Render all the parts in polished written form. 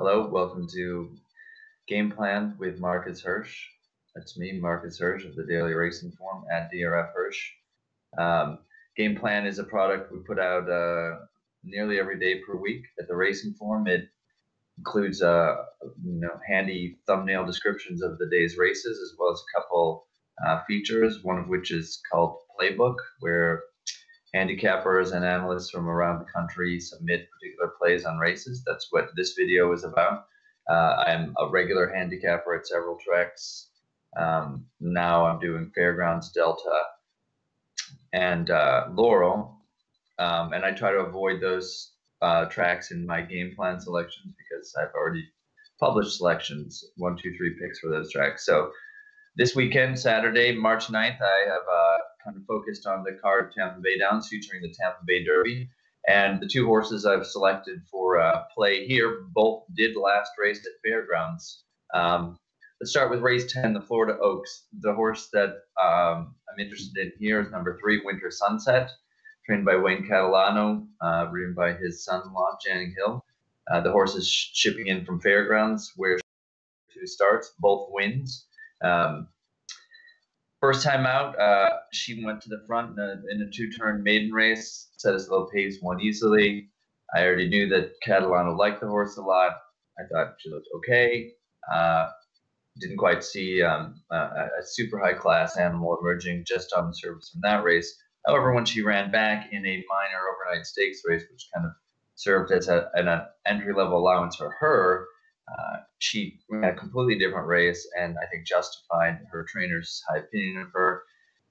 Hello, welcome to Game Plan with Marcus Hirsch. That's me, Marcus Hirsch of the Daily Racing Form at DRF Hirsch. Um, Game Plan is a product we put out nearly every day per week at the Racing Form. It includes handy thumbnail descriptions of the day's races, as well as a couple features. One of which is called Playbook, where handicappers and analysts from around the country submit particular plays on races. That's what this video is about. I'm a regular handicapper at several tracks. Now I'm doing Fairgrounds, Delta, and Laurel. And I try to avoid those tracks in my game plan selections because I've already published selections, 1, 2, 3 picks for those tracks. So this weekend, Saturday, March 9th, I have kind of focused on the card of Tampa Bay Downs featuring the Tampa Bay Derby. And the two horses I've selected for play here both did last race at Fairgrounds. Let's start with race 10, the Florida Oaks. The horse that I'm interested in here is number 3, Winter Sunset, trained by Wayne Catalano, ridden by his son-in-law, Channing Hill. The horse is shipping in from Fairgrounds, where 2 starts, both wins. First time out, she went to the front in a 2-turn maiden race, set a slow pace, won easily. I already knew that Catalano liked the horse a lot. I thought she looked okay. Didn't quite see a super high class animal emerging just on the surface from that race. However, when she ran back in a minor overnight stakes race, which kind of served as an entry-level allowance for her, she ran a completely different race and I think justified her trainer's high opinion of her.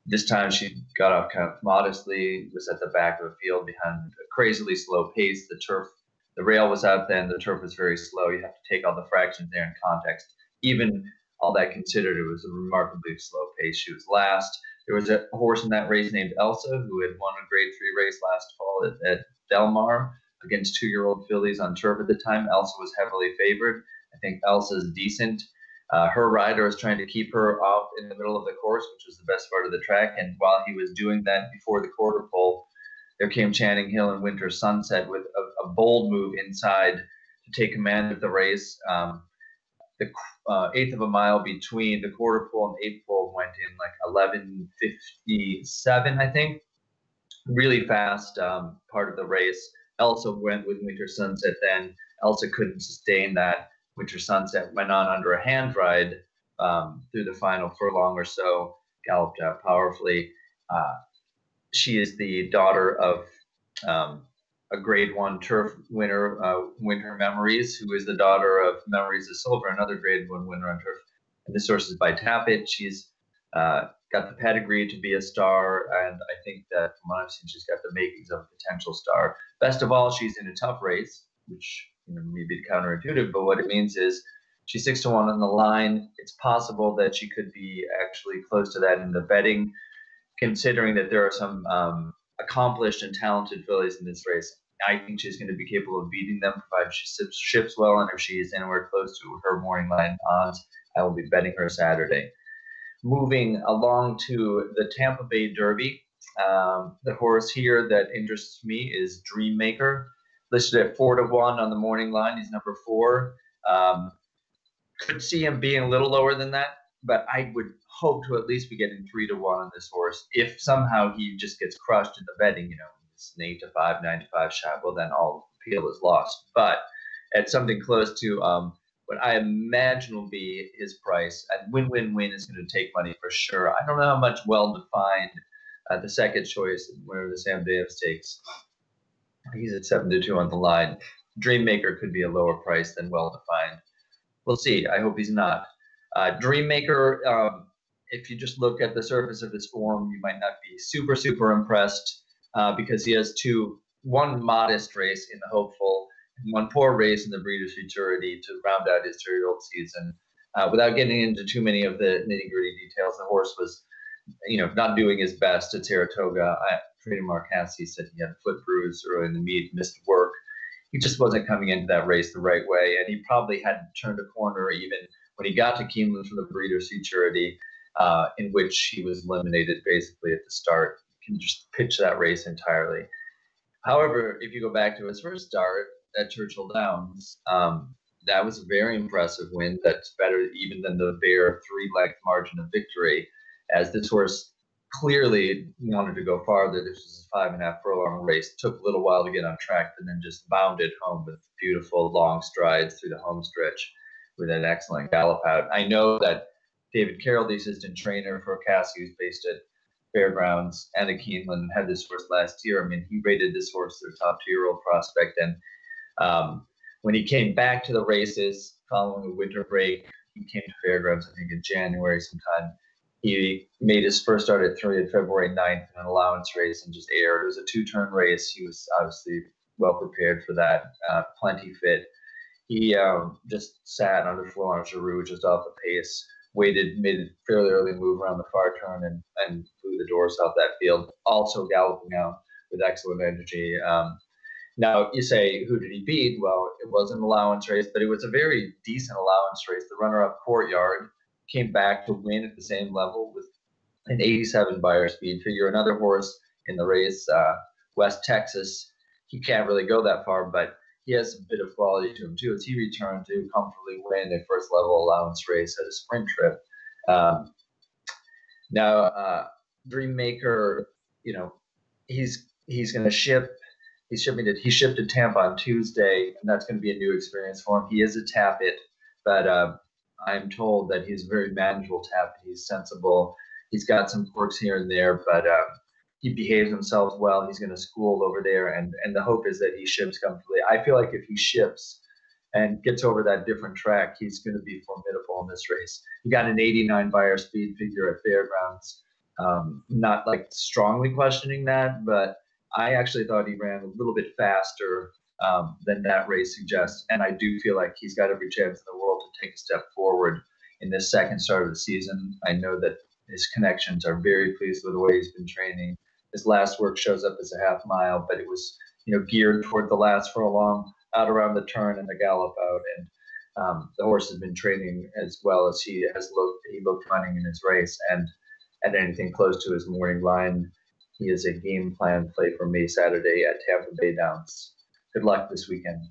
This time she got off kind of modestly, was at the back of the field behind a crazily slow pace. The rail was out then, the turf was very slow. You have to take all the fractions there in context. Even all that considered, it was a remarkably slow pace. She was last. There was a horse in that race named Elsa who had won a Grade 3 race last fall at Del Mar against 2-year-old fillies on turf at the time. Elsa was heavily favored. I think Elsa's decent. Her rider was trying to keep her off in the middle of the course, which was the best part of the track. And while he was doing that before the quarter pole, there came Channing Hill and Winter Sunset with a bold move inside to take command of the race. The eighth of a mile between the quarter pole and eighth pole went in like 11:57, I think. Really fast part of the race. Elsa went with Winter Sunset then. Elsa couldn't sustain that. Winter Sunset went on under a hand ride through the final furlong or so, galloped out powerfully. She is the daughter of a Grade 1 turf winner, Winter Memories, who is the daughter of Memories of Silver, another Grade 1 winner on turf. And this horse is by Tappet. She's got the pedigree to be a star, and I think that from what I've seen, she's got the makings of a potential star. Best of all, she's in a tough race, which may be counterintuitive, but what it means is she's 6-1 on the line. It's possible that she could be actually close to that in the betting, considering that there are some accomplished and talented fillies in this race. I think she's going to be capable of beating them, provided she ships well, and if she is anywhere close to her morning line odds, I will be betting her Saturday. Moving along to the Tampa Bay Derby, the horse here that interests me is Dreammaker, listed at 4-1 on the morning line. He's number 4. Could see him being a little lower than that, but I would hope to at least be getting 3-1 on this horse. If somehow he just gets crushed in the betting, it's an 8-5, 9-5 shot, well, then all appeal is lost. But at something close to what I imagine will be his price, and win-win-win is going to take money for sure. I don't know how much well-defined the second choice, whenever the Sam Davis takes. He's at 7-2 on the line. Dreammaker could be a lower price than well-defined. We'll see. I hope he's not. Dreammaker, if you just look at the surface of his form, you might not be super, super impressed because he has one modest race in the Hopeful and one poor race in the Breeders' Futurity to round out his 3-year-old season. Without getting into too many of the nitty-gritty details, the horse was, not doing his best at Saratoga. Trader Mark Hasse said he had a foot bruise early in the meet, missed work. He just wasn't coming into that race the right way, and he probably hadn't turned a corner even when he got to Keeneland for the Breeders' Futurity, in which he was eliminated basically at the start. You can just pitch that race entirely. However, if you go back to his first start at Churchill Downs, that was a very impressive win. That's better even than the bare 3 length margin of victory, as this horse clearly wanted to go farther. This was a 5.5 furlong race. Took a little while to get on track, but then just bounded home with beautiful long strides through the home stretch with an excellent gallop out. I know that David Carroll, the assistant trainer for Cassidy, who's based at Fairgrounds and at Keeneland, had this horse last year. I mean, he rated this horse their top 2-year-old prospect. And when he came back to the races following the winter break, he came to Fairgrounds, I think, in January sometime. He made his first start at 3 on February 9th in an allowance race and just aired. It was a 2-turn race. He was obviously well prepared for that, plenty fit. He just sat under Florent Geroux just off the pace, waited, made a fairly early move around the far turn and blew the doors off that field, also galloping out with excellent energy. Now, you say, who did he beat? Well, it was an allowance race, but it was a very decent allowance race. The runner-up Courtyard came back to win at the same level with an 87 Beyer speed figure. Another horse in the race, West Texas, he can't really go that far, but he has a bit of quality to him too, as he returned to comfortably win a first level allowance race at a sprint trip. Now, Dreammaker, you know, he's going to ship. He shipped to Tampa on Tuesday, and that's going to be a new experience for him. He is a Tapit, but I'm told that he's a very manageable Tapit. He's sensible. He's got some quirks here and there, but he behaves himself well. He's going to school over there, and the hope is that he ships comfortably. I feel like if he ships and gets over that different track, he's going to be formidable in this race. He got an 89 Beyer speed figure at Fairgrounds. Not like strongly questioning that, but I actually thought he ran a little bit faster than that race suggests, and I do feel like he's got every chance in the world to take a step forward in this second start of the season. I know that his connections are very pleased with the way he's been training. His last work shows up as a half mile, but it was geared toward the last furlong, out around the turn and the gallop out, and the horse has been training as well as he looked running in his race, and at anything close to his morning line, he is a game plan play for me Saturday at Tampa Bay Downs. Good luck this weekend.